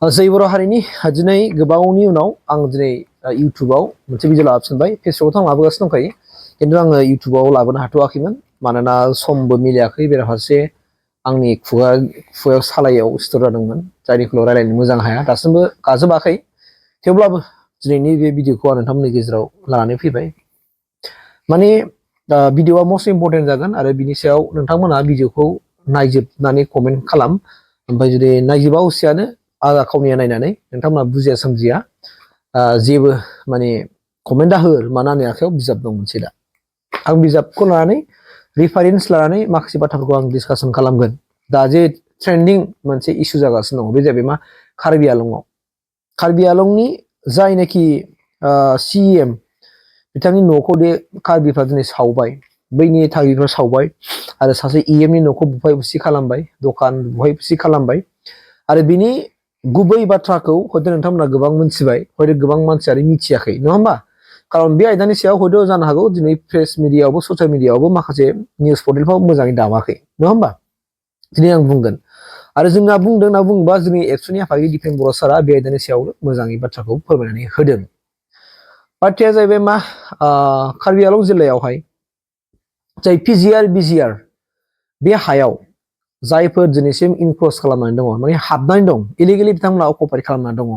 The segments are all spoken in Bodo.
जै बर' हारिनि दिनै गोबावनि उनाव आं दिनै इउटुबाव मोनसे भिडिअ लाबोफिनबाय। फेसबुकावथ' आं लाबोगासिनो दंखायो, खिन्थु आङो इउटुबाव लाबोनो हाथ'वाखैमोन मानोना समबो मिलायाखै। बेराफारसे आंनि खुगायाव सालायाव सिथर जादोंमोन, जायनि खुगायाव रायलायनो मोजां हाया, दासिमबो गाजोबाखै। थेवब्लाबो दिनैनि बे भिडिअखौ आं नोंथांमोननि गेजेराव लानानै फैबाय। माने भिडिअआ मस्ट इम्परटेन्ट जागोन आरो बिनि सायाव नोंथांमोना भिडिअखौ नायजोबनानै कमेन्ट खालाम। ओमफ्राय जुदि नायजोबा हसियानो आगा खावनिया नायनानै नोंथांमोना बुजिया सोमजिया जेबो माने कमेन्ट दाहोर, मानो आंनि आखायाव बिजाब दं मोनसे। दा आं बिजाबखौ लानानै रिफारेन्स लानानै माखासे बाथ्राफोरखौ आं डिसकासन खालामगोन। दा जे ट्रेन्डिं मोनसे इस्यु जागासिनो दङ, बे जाहैबाय मा, कार्बि आलंआव कार्बि आलंनि जायनाखि CM बिथांनि न'खौ दे कार्बिफ्रा दिनै सावबाय, बैनि थागिफ्रा सावबाय आरो सासे EMनि न'खौ बुफाय बुसि खालामबाय, दखान बुफाय बुसि खालामबाय। आरो बिनि गुबै बाथ्राखौ हयथ' नोंथांमोना गोबां मोनथिबाय, हयथ' गोबां मानसियानो मिथियाखै, नङा होमबा? खारन बे आयदानि सायाव हयथ' जानो हागौ दिनै प्रेस मिडियायावबो ससियेल मिडियायावबो माखासे निउस पर्टेलफ्राव मोजाङै दामाखै, नङा होमबा? दिनै आं बुंगोन। आरो जोंना बुंदों होनना बुङोबा जोंनि एबसुनि आफादगिरि दिपेन बर' सारआ बे आयदानि सायावनो मोजाङै बाथ्राखौ फोरमायनानै होदों। बाथ्राया जाहैबाय मा, कार्बि आलं जिल्लायावहाय जाय PGR BGR बे हायाव जायफोर दिनैसिम इनक्रस खालामनानै दङ, माने हाबनानै दं, इलिगेलि बिथांमोना अकुपाइड खालामनानै दङ,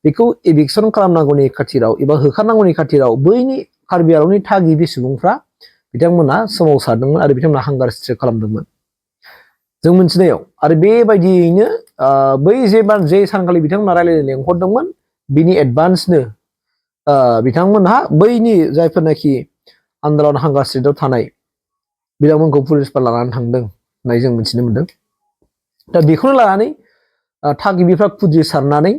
बेखौ एभिकसन खालामनांगौनि खाथिराव एबा होखारनांगौनि खाथिराव बैनि कार्बि आलंनि थागिबि सुबुंफ्रा बिथांमोना सोमावसारदोंमोन आरो बिथांमोना हांगार स्ट्राइक खालामदोंमोन जों मिथिनायाव। आरो बेबायदियैनो बै जे सानखालि बिथांमोना रायलायनो लेंहरदोंमोन, बिनि एडभान्सनो बिथांमोनहा बैनि जायफोरनाखि आन्दलन हांगार स्ट्रिटआव थानाय बिथांमोनखौ पुलिसफोरा लानानै थांदों होननाय जों मिथिनो मोनदों। दा बेखौनो लानानै थागिबिफ्रा खुद्रिसारनानै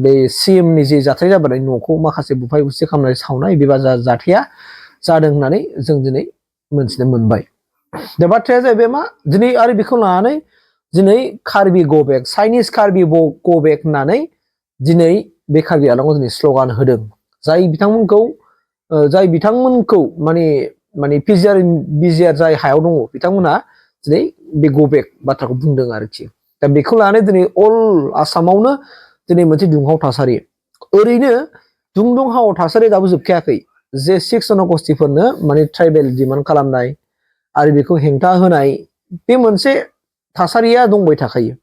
बे CMनि जे जाथाय जाबोनाय न'खौ माखासे बुफाय बुसि खालामनाय, सावनाय, बे जाथाया जादों होननानै जों दिनै मोनथिनो मोनबाय। दा बाथ्राया जाहैबाय मा, दिनै आरो बेखौ लानानै दिनै कार्बि गो बेक, चाइनिस कार्बि गो बेक होननानै दिनै बे कार्बि आलंआव दिनै स्ल'गान होदों। जाय बिथांमोनखौ माने PGR BGR जाय हायाव दङ, बिथांमोना दिनै बे गो बेक बाथ्राखौ बुंदों आरोखि। दा बेखौ लानानै दिनै अल आसामावनो दिनै मोनसे दुंहाव थासारि। ओरैनो दुंहाव थासारि दाबो जोबखायाखै। जे 6 जनगोष्ठीफोरनो माने ट्राइबेल डिमान्ड खालामनाय आरो बेखौ हेंथा होनाय, बे मोनसे थासारिया दंबाय थाखायो।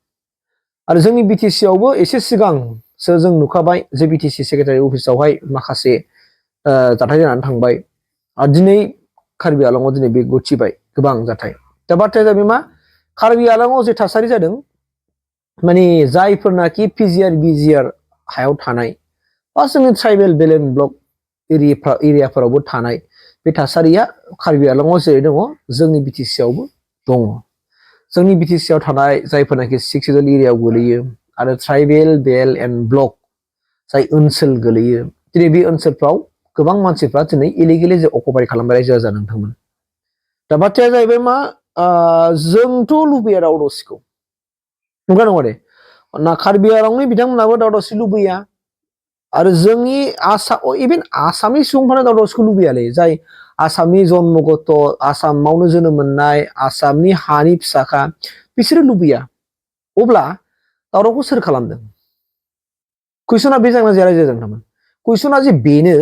आरो जोंनि BTC आवबो एसे सिगांसो जों नुखाबाय जे BTC सेक्रेटारि अफिसावहाय माखासे जाथाय जानानै थांबाय। आरो दिनै कार्बि आलंआव दिनै बे गथिबाय गोबां जाथाय। दा बाथ्राया जाबाय मा, कार्बि आलंआव जे थासारि जादों, माने जायफोरनाखि PGR BGR हायाव थानाय बा जोंनि ट्राइबेल बेलेन ब्लक एरियाफोरावबो थानाय बे थासारिया कार्बि आलंआव जेरै दङ, जोंनि BTC आवबो दङ। जोंनि BTC आव थानाय जायफोरनाखि 6 सिडुल एरियायाव गोलैयो आरो ट्राइबेल बेल्ट एन्ड ब्लक जाय ओनसोल गोलैयो, दिनै बे ओनसोलफ्राव गोबां मानसिफ्रा दिनै इलिगेलि जे अकुपाइड खालामबाय रायजो राजा नोंथांमोन। दा बाथ्राया जाहैबाय मा, जोंथ' लुबैया दावराव दावसिखौ, नंगौ नङा दे? ना कार्बि आलंनि बिथांमोनाबो दावराव दावसि लुबैया आरो जोंनि इभेन आसामनि सुबुंफोरा दावराव दावसिखौ लुबैयालै। जाय आसामनि जन्मगत, आसामावनो जोनोम मोननाय, आसामनि हानि फिसाखा, बिसोरो लुबैया। अब्ला दावरावखौ सोर खालामदों? कुइसना बे जागोन ना जाया रायजो राजानो? कुइसना जे बेनो,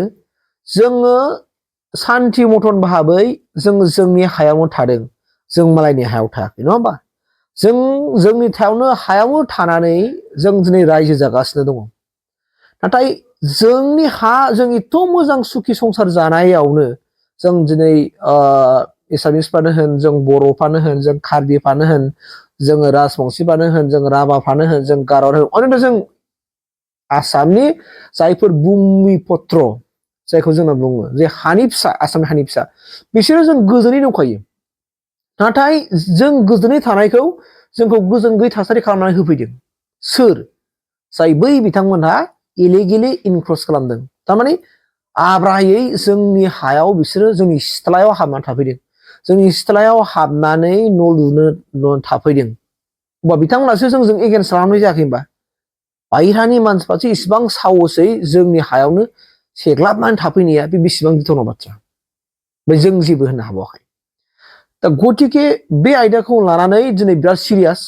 जोङो सान्थि मथन भाबै जोंनि हायावनो थादों, जों मालायनि हायाव थायाखै, नङा होमबा? जोंनि हायावनो थानानै जों दिनै रायजो जागासिनो दङ। नाथाय जोंनि जों एथ' मोजां सुखि संसार जानायावनो जों दिनै एसामिसफ्रानो होन, जों बर'फ्रानो होन, जों कार्बिफ्रानो होन, जोङो राजबंसिफ्रानो होन, जों राभाफ्रानो होन, जों गार'आनो होन, अनेक जों आसामनि जायफोर भुमिपत्र, जायखौ जोंना बुङो जे हानि फिसा, आसामनि हानि फिसा, बिसोरो जों गोजोनै दंखायो। नाथाय जों गोजोनै थानायखौ जोंखौ गोजोन गैयै थासारि खालामनानै होफैदों सोर? जाय बै बिथांमोनहा इलिगेलि इनक्रस खालामदों। थारमाने आब्रायै जोंनि हायाव बिसोरो जोंनि सिथ्लायाव हाबनानै थाफैदों, जोंनि सिथ्लायाव हाबनानै न' लुनो थाफैदों। होमबा बिथांमोनासो जोंजों एगेन्स्ट खालामनाय जायाखै होमबा? बाहेरानि मानसिफ्रासो इसिबां साहसै जोंनि हायावनो सेग्लाबनानै थाफैनाया बे बेसेबां गिथावना बाथ्रा। ओमफ्राय जों जेबो होननो हाबावाखै। दा गथिके बे आयदाखौ लानानै दिनै बिराद सिरियास,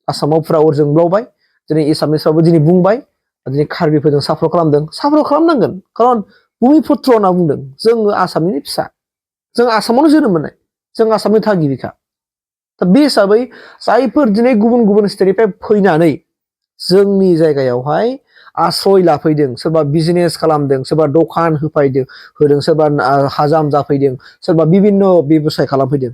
आसामाव फुरा अर जोंब्लावबाय। दिनै एसामिसफ्राबो दिनै बुंबाय दिनै कार्बिफोरजों सापर्ट खालामदों सापर्ट खालामनांगोन खारन बुमिपुत्र होनना बुंदों जोङो आसामनि फिसा जों आसामावनो जोनोम मोननाय जों आसामनि थागिबिखा दा बे हिसाबै जायफोर दिनै गुबुन गुबुन स्टेटनिफ्राय फैनानै जोंनि जायगायावहाय आश्रय लाफैदों सोरबा बिजनेस खालामदों सोरबा दखान होदों सोरबा हाजाम जाफैदों सोरबा बिभिन्न बेबसाय खालामफैदों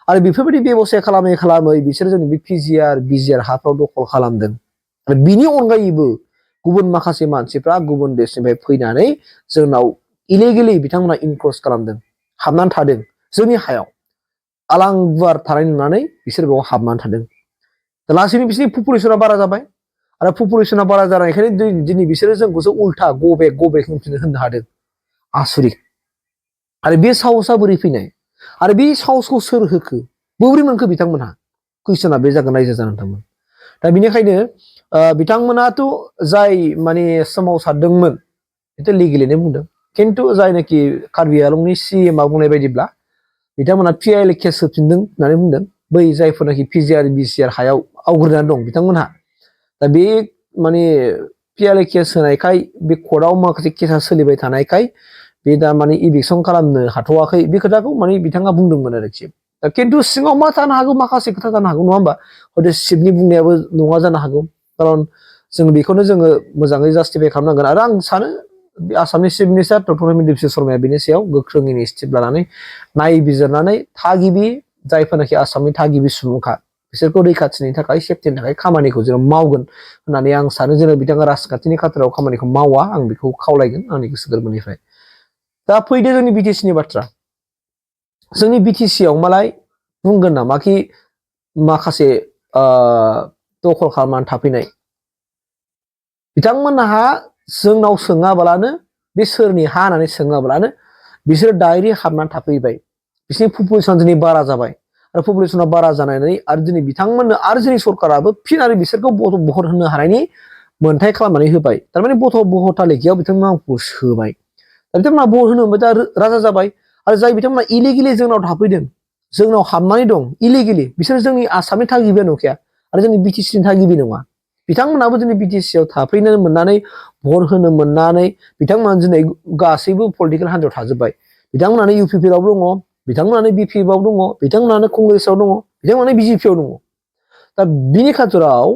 आरो बेफोरबायदि बेबसाय खालामै बिसोर जोंनि बे पिजिआर बिजिआर हाफ्राव दखल खालामदों आरो बिनि अनगायैबो गुबुन माखासे मानसिफ्रा गुबुन देशनिफ्राय फैनानै जोंनाव इलिगेलि बिथांमोना इनक्रस खालामदों हाबनानै थादों जोंनि हायाव आलां गुवार थानाय नुनानै बिसोर बेयाव हाबनानै थादों लासैनो बिसोरनि पपुलेसना बारा जाबाय आरो पपुलेसना बारा जानायखायनो दिनै बिसोरो जोंखौसो उल्था गबेक होननो हादों आसुरिक आरो बे साहसआ बोरै फैनाय आरो बे साहसखौ सोर होखो बोरै मोनखो बिथांमोनहा कुइसना बे जागोन रायजो जानानै थांमोन दा बिनिखायनो बिथांमोनाथ' जाय माने सोमावसारदोंमोन बेथ' लिगेलिनो बुंदों खिन्थु जायनाखि कार्बि आलंनि सिएमआ बुंनाय बायदिब्ला बिथांमोना पिआइएल केस होफिनदों होननानै बुंदों बै जायफोरनाखि पिजिआर बिसिआर हायाव आवग्रिनानै दं बिथांमोनहा दा बे माने पिआइएल केस होनायखाय बे कर्टआव माखासे केसा सोलिबाय थानायखाय बे दा माने इभिकसन खालामनो हाथ'वाखै बे खोथाखौ माने बिथाङा बुंदोंमोन आरोखि खिन्थु सिङाव मा जानो हागौ माखासे खोथा जानो हागौ नङा होमबा हयथ' सिटनि बुंनायाबो नङा जानो हागौ खारन जों बेखौनो जोङो मोजाङै जास्टिफाइ खालामनांगोन आरो आं सानो आसामनि chief minister doctor Himanta Biswa शर्माया बेनि सायाव गोख्रों इनिसिएटिभ लानानै नायबिजिरनानै थागिबि जायफोरनाखि आसामनि थागिबि सुबुंखा बिसोरखौ रैखाथिनि थाखाय सेफटिनि थाखाय खामानिखौ जों मावगोन होननानै आं सानो जेन' बिथाङा राजखान्थिनि खाथाराव खामानिखौ मावा आं बेखौ खावलायगोन आंनि गोसो गोरबोनिफ्राय दा फैदो जोंनि बिटिसिनि बाथ्रा जोंनि बिटिसियाव मालाय बुंगोन नामाखि माखासे दखल खालामनानै थाफैनाय बिथांमोनहा जोंनाव सोङाबालानो बे सोरनि हा होननानै सोङाबालानो बिसोरो डाइरेक्ट हाबनानै थाफैबाय बिसोरनि पपुलेसन दिनै बारा जाबाय आरो पपुलेसना बारा जानानै आरो दिनै बिथांमोननो आरो जोंनि सरकाराबो फिन आरो बिसोरखौ भट होनो हानायनि मोनथाय खालामनानै होबाय थारमाने भट तालिकायाव बिथांमोना आंखौ सोबाय दा बिथांमोना भट होनो मोनबाय दा राजा जाबाय आरो जाय बिथांमोना इलिगेलि जोंनाव थाफैदों जोंनाव हाबनानै दं इलिगेलि बिसोर जोंनि आसामनि थागिबिया नंखाया आरो जोंनि बिटिसिनि थागिबि नङा बिथांमोनाबो दिनै बिटिसियाव थाफैनो मोननानै भट होनो मोननानै बिथांमोना दिनै गासैबो पलिटिकेल हान्जायाव थाजोब्बाय बिथांमोनानो इउपिपिआव दङ बिथांमोनानो बिपिएफआव दङ बिथांमोनानो कंग्रेसआव दङ बिथांमोनानो बिजेपिआव दङ दा बिनि खाथिराव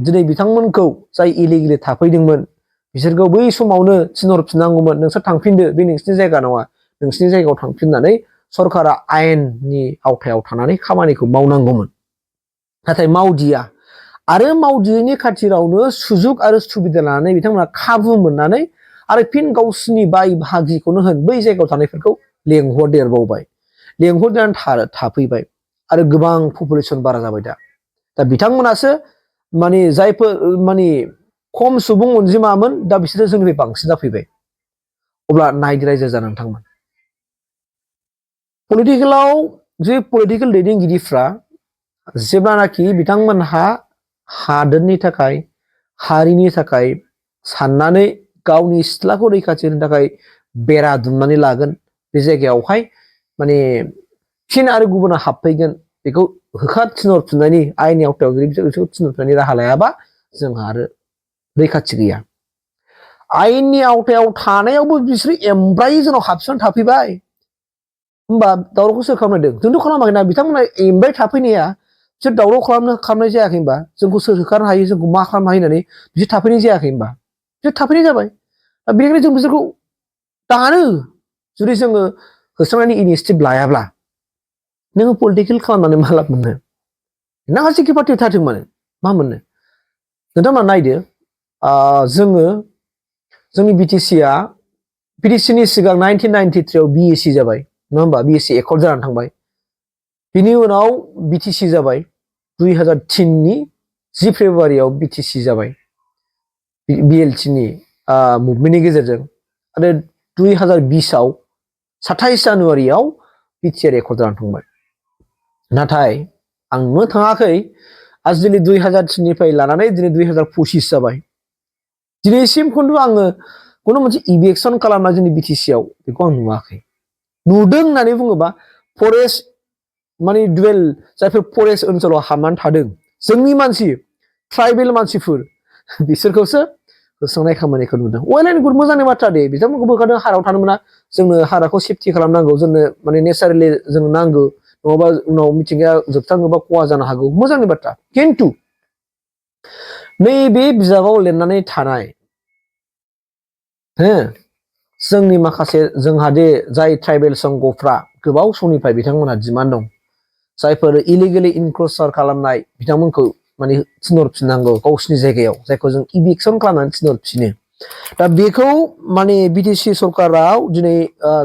दिनै बिथांमोनखौ जाय इलिगेलि थाफैदोंमोन बिसोरखौ बै समावनो थिनहरफिननांगौमोन नोंसोर थांफिनदो बे नोंसिनि जायगा नङा नोंसिनि जायगायाव थांफिननानै सरकारा आयेननि आवथायाव थानानै खामानिखौ मावनांगौमोन नाथाय मावदिया आरो मावदियैनि खाथिरावनो सुजुग आरो सुबिदा लानानै बिथांमोना खाबु मोननानै आरो फिन गावसिनि बाय बाहागिखौनो होन बै जायगायाव थानायफोरखौ लेंहरदेरबावबाय लेंहरदेरनानै थाफैबाय आरो गोबां पपुलेसन बारा जाबाय दा बिथांमोनासो माने जायफोर माने खम सुबुं अनजिमामोन दा बिसोरो जोंनिफ्राय बांसिन जाफैबाय अब्ला नायदो रायजो जानानै थांमोन पलिटिकेलाव जे पलिटिकेल दैदेनगिरिफ्रा जेब्लानाखि बिथांमोनहा हादोरनि थाखाय हारिनि थाखाय साननानै गावनि सिथ्लाखौ रैखाथि होनो थाखाय बेरा दुमनानै लागोन बे जायगायावहाय माने फिन आरो गुबुना हाबफैगोन बेखौ होखार थिनहरफिननायनि आयेननि आवथायाव जुदि बिसोरखौ थिनहरफिननायनि राहा लायाबा जोंहा आरो रैखाथि गैया आयेननि आवथायाव थानायावबो बिसोरो एमब्रायै जोंनाव हाबसोनानै थाफैबाय होमबा दावरावखौ सोर खालामदों जोंथ' खालामाखै ना बिथांमोना एमब्राय थाफैनाया बिसोर दावराव खालामनाय जायाखै होनबा जोंखौ सोर होखारनो हायो जोंखौ मा खालामनो हायो होननानै बिसोर थाफैनाय जायाखै होनबा बिसोर थाफैनाय जाबाय दा बेनिखायनो जों बिसोरखौ दानो जुदि जोङो होस्रांनायनि इनिसिएटिभ लायाब्ला नोङो पलिटिकेल खालामनानै मा लाब मोननो ना जेखि पार्टियाव थाथों मानो मा मोननो नोंथांमोना नायदो जोङो जोंनि बिटिसिनि सिगां 1993आव बिएसि जाबाय नङा होमबा बिएसि एकर्ड जानानै थांबाय बिनि उनाव बिटिसि जाबाय 2003नि 10 फेब्रुवारियाव बिटिसि जाबाय बिएलटिनि मुभमेन्टनि गेजेरजों आरो 2020आव 27 जानुवारियाव बिटिआर एकर्ड जानानै थांबाय नाथाय आं नुनो थाङाखै आज दिनै 2003निफ्राय लानानै दिनै 2025 जाबाय दिनैसिम खिन्थु आङो खुनु मोनसे इभिकसन खालामना जोंनि बिटिसिआव बेखौ आं नुवाखै नुदों होननानै बुङोबा फरेस्ट माने जायफोर फरेस्ट ओनसोलाव हाबनानै थादों जोंनि मानसि ट्राइबेल मानसिफोर बिसोरखौसो होस्रांनाय खामानिखौ नुदों वेल एन्ड गुड मोजांनि बाथ्रा दे बिथांमोनखौबो होखादों हाराव थानो मोना जोंनो हाराखौ सेफटि खालामनांगौ जोंनो माने नेचारेलि जों नांगौ नङाबा उनाव मिथिंगाया जोबस्राङोबा खहा जानो हागौ मोजांनि बाथ्रा खिन्थु नैबे बिजाबाव लिरनानै थानाय हो जोंनि माखासे जोंहा दे जाय ट्राइबेल संगफ्रा गोबाव समनिफ्राय बिथांमोनहा डिमान्ड दं जायफोर इलिगेलि इनक्रोचार खालामनाय बिथांमोनखौ माने थिनहरफिननांगौ गावसिनि जायगायाव जायखौ जों इभिक्सन खालामनानै थिनहरफिनो दा बेखौ माने बिटिसि सरकाराव दिनै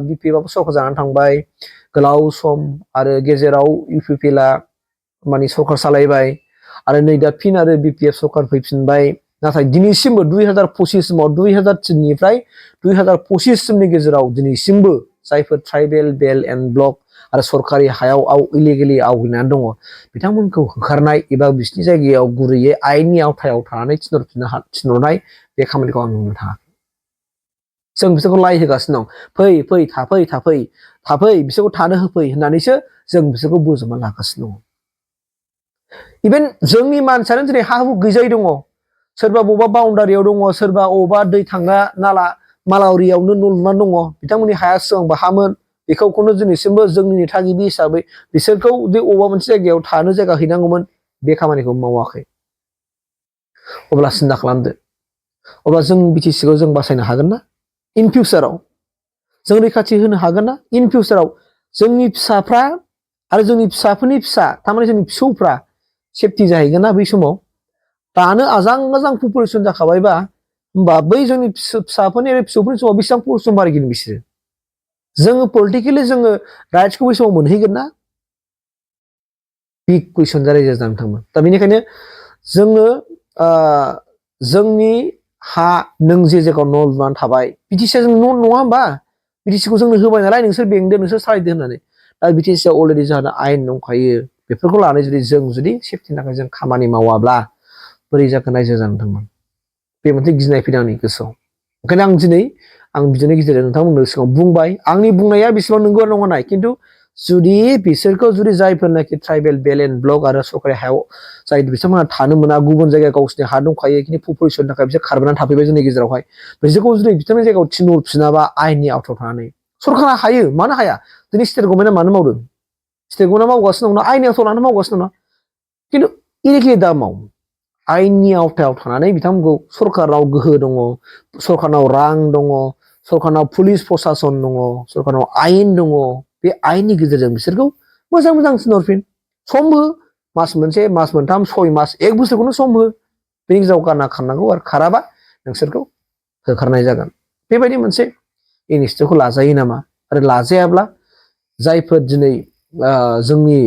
बिपिएफआबो सरकार जानानै थांबाय गोलाव सम आरो गेजेराव इउपिपिएलआ माने सरकार सालायबाय आरो नै दा फिन आरो बिपिएफ सरकार फैफिनबाय नाथाय दिनैसिमबो 2025 समाव 2003निफ्राय 2025 सिमनि गेजेराव दिनैसिमबो जायफोर ट्राइबेल बेल एन्ड ब्लक आरो सरकारि हायाव इलिगेलि आवग्रिनानै दङ बिथांमोनखौ होखारनाय एबा बिसिनि जायगायाव गुरैयै आयेननि आवथायाव थानानै थिनहरनाय बे खामानिखौ आं नुनो थाङाखै जों बिसोरखौ लाय होगासिनो दं फै फै थाफै बिसोरखौ थानो होफै होननानैसो जों बिसोरखौ बोजबना लागासिनो दङ इभेन जोंनि मानसियानो दिनै हा हु गैजायै दङ सोरबा बबेबा बाउन्डारियाव दङ सोरबा अबेबा दै थांग्रा नाला मालावरियावनो न' लुनानै दङ बिथांमोननि हाया सिगांबो हामोन बेखौनो दिनैसिमबो जोंनि थागिबि हिसाबै बिसोरखौ बे अबेबा मोनसे जायगायाव थानो जायगा हैनांगौमोन बे खामानिखौ मावाखै अब्ला सिन्था खालामदो अब्ला जों बिटिसिखौ जों बासायनो हागोन ना इन फिउचाराव जों रैखाथि होनो हागोन ना इन फिउचाराव जोंनि फिसाफ्रा आरो जोंनि फिसाफोरनि फिसा थारमाने जोंनि फिसौफ्रा सेफटि जाहैगोन ना बै समाव दानो आजां गाजां पपुलेसन जाखाबायबा होमबा बै जोंनि फिसाफोरनि आरो फिसौफोरनि समाव बेसेबां पपुलेसन बारायगोन बिसोरो जोङो पलिटिकेलि जोङो राइट्सखौ बै समाव मोनहैगोन ना बिग कुइसन जानाय जानानै थांगोन दा बेनिखायनो जोङो जोंनि हा नों जे जायगायाव न' लुनानै थाबाय बिटिसिआ जों न' नङा होमबा बिटिसिखौ जोंनो होबाय नालाय नोंसोर बेंदो नोंसोर सालायदो होननानै दा बिटिसिआ अलरेडि जोंहा आयेन दंखायो बेफोरखौ लानानै जुदि सेफटिनि थाखाय जों खामानि मावाब्ला बोरै जागोन रायजो जानो थांगोन बे मोनसे गिनाय फैदों आंनि गोसोआव ओंखायनो आं दिनै आं बिदिनो गेजेरजों नोंथांमोननो सिगाङाव बुंबाय आंनि बुंनाया बेसेबां नंगौ नङा नाय खिन्थु जुदि बिसोरखौ जायफोरनाखि ट्राइबेल बेल एन्ड ब्लक आरो सरकारि हायाव जाय बिथांमोनहा थानो मोना गुबुन जायगायाव गावसिनि हा दंखायो खिन्थु पपुलेसननि थाखाय बिसोर खारबोनानै थाफैबाय जोंनि गेजेरावहाय बिसोरखौ जुदि बिथांमोननि जायगायाव थिनहरफिनाबा आयेननि आवथायाव थानानै सरकारा हायो मानो हाया दिनै स्टेट गभर्नमेन्टआ मानो मावदों स्टेट गभर्नमेन्टआ मावगासिनो दं आयेननि आवथायाव लानानै मावगासिनो दं खिन्थु इलिगेलि दा माव आयेननि आवथायाव थानानै बिथांमोनखौ सरकारनाव गोहो दङ सरकारनाव रां दङ सरकारनाव पुलिस प्रसासन दङ सरकारनाव आयेन दङ बे आयेननि गेजेरजों बिसोरखौ मोजां थिनहरफिन सम हो मास मोनसे मास मोनथाम 6 मास 1 बोसोरखौनो सम हो बेनि गेजेराव गारना खारनांगौ आरो खाराबा नोंसोरखौ होखारनाय जागोन बेबायदि मोनसे इनिसिएटिभखौ लाजायो नामा आरो लाजायाब्ला जायफोर दिनै जोंनि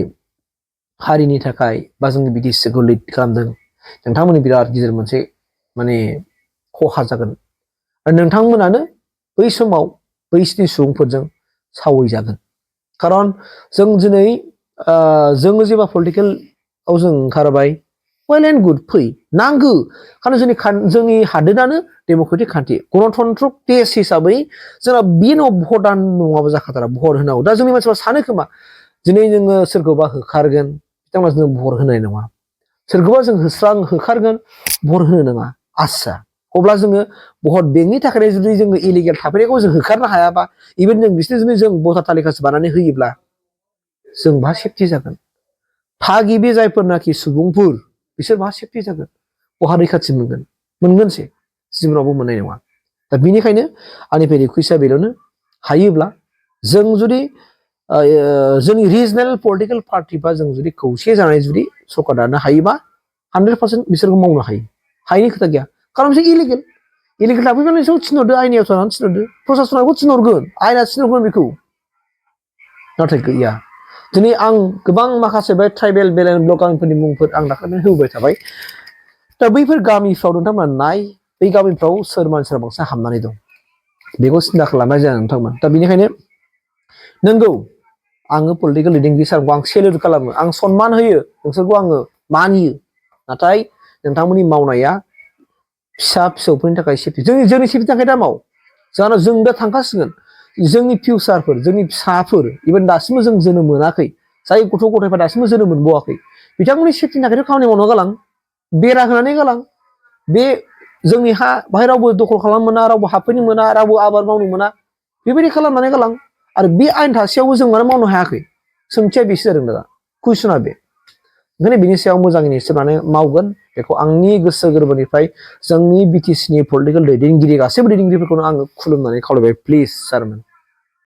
हारिनि थाखाय बा जोंनि बिटिसिखौ लिड खालामदों नोंथांमोननि बिराद गिदिर मोनसे माने खहा जागोन आरो नोंथांमोनानो बै समाव बैसिनि सुबुंफोरजों सावै जागोन खारन जों दिनै जोङो जेब्ला पलिटिकेलाव जों ओंखारबाय वेल एन्ड गुड फै नांगौ खारन जोंनि हादोरानो डेम'क्रेटिक कान्ट्रि गणतन्त्र देश हिसाबै जोंना बे भटान नङाबा जाखाथारा भट होनांगौ दा जोंनि मानसिफ्रा सानो खोमा दिनै जोङो सोरखौबा होखारगोन बिथांमोना जों भट होनाय नङा सोरखौबा जों होखारगोन भट होनो नङा आस्सा अब्ला जोङो भट बेंकनि थाखायनो जुदि जोङो इलिगेल थाफैनायखौ जों होखारनो हायाबा इभेन जों बिसोरनो जुदि जों भटार तालिकासो बानायनानै होयोब्ला जों मा सेफटि जागोन थागिबि जायफोरनाखि सुबुंफोर बिसोर मा सेफटि जागोन बहा रैखाथि मोनगोनसै जिबनावबो मोननाय नङा दा बेनिखायनो आंनिफ्राय रिकुवेस्टआ बेल'नो हायोब्ला जों जुदि जोंनि रिजनेल पलिटिकेल पार्टि बा जों जुदि खौसे जानाय जुदि सरकार दानो हायोबा 100% बिसोरखौ मावनो हायो हायिनि खोथा गैया खारन बिसोर इलिगेल थाफैबानो बिसोरखौ थिनहरदो आयेननि आवथायाव थानानै थिनहरदो प्रसासनाखौ थिनहरगोन आयेना थिनहरगोन बेखौ नाथाय गैया दिनै आं गोबां माखासे बे ट्राइबेल बेल एन्ड ब्लक गामिफोरनि मुंफोर आं दाखालिनो होबाय थाबाय दा बैफोर गामिफ्राव नोंथांमोना नाय बै गामिफ्राव सोर मानसिया बांसिन हाबनानै दं बेखौ सिन्था खालामनाय जाया नोंथांमोन दा बेनिखायनो नंगौ आङो पलिटिकेल लिडिं सारखौ आं सेलिउट खालामो आं सनमान होयो नोंसोरखौ आङो मानियो नाथाय नोंथांमोननि मावनाया फिसा फिसौफोरनि थाखाय सेफटि जोंनि सेफटिनि थाखाय दा माव जों दा थांखासिगोन जोंनि फिउचारफोर जोंनि फिसाफोर इभेन दासिमबो जों जोनोम मोनाखै जाय गथ' गथायफ्रा दासिमबो जोनोम मोनबावाखै बिथांमोननि सेफटिनि थाखायथ' खामानि मावना गालां बेरा होनानै गालां बे जोंनि हा बाहाय रावबो दखल खालामनो मोना रावबो हाबफैनो मोना रावबो आबाद मावनो मोना बेबायदि खालामनानै गालां आरो बे आयेन थासेयावबो जों मानो मावनो हायाखै सोंथिया बेसो जादों दा कुइसना बे ओंखायनो बिनि सायाव मोजाङै निश्चय माने मावगोन बेखौ आंनि गोसो गोरबोनिफ्राय जोंनि बिटिसिनि पलिटिकेल दैदेनगिरि गासैबो दैदेनगिरिफोरखौनो आङो खुलुमनानै खावलायबाय प्लिज सारमोन